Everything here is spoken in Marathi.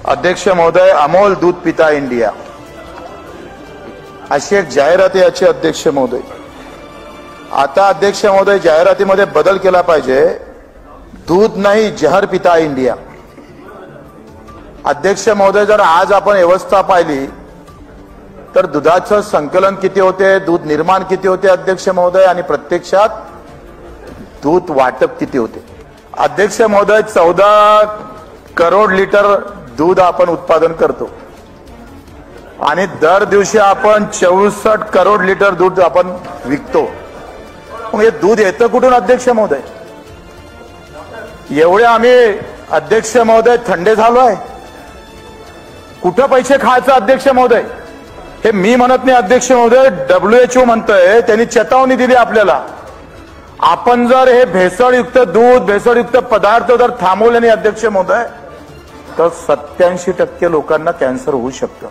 अध्यक्ष महोदय, अमोल दूध पिता इंडिया अशी एक जाहिरात याची अध्यक्ष महोदय. आता अध्यक्ष महोदय जाहिरातीमध्ये बदल केला पाहिजे. दूध नाही जहर पिता इंडिया. अध्यक्ष महोदय, जर आज आपण व्यवस्था पाहिली तर दुधाचं संकलन किती होते, दूध निर्माण किती होते अध्यक्ष महोदय, आणि प्रत्यक्षात दूध वाटप किती होते. अध्यक्ष महोदय, 14 करोड लिटर दूध आपण उत्पादन करतो आणि दर दिवशी आपण 64 करोड लिटर दूध आपण विकतो. मग हे दूध येतं कुठून अध्यक्ष महोदय? एवढे आम्ही अध्यक्ष महोदय थंडे झालोय. कुठं पैसे खायचं अध्यक्ष महोदय? हे मी म्हणत नाही अध्यक्ष महोदय, WHO म्हणतंय. त्यांनी चेतावणी दिली आपल्याला. आपण जर हे भेसळयुक्त दूध, भेसळयुक्त पदार्थ जर थांबवले नाही अध्यक्ष महोदय, तर 87% लोकांना कॅन्सर होऊ शकतं.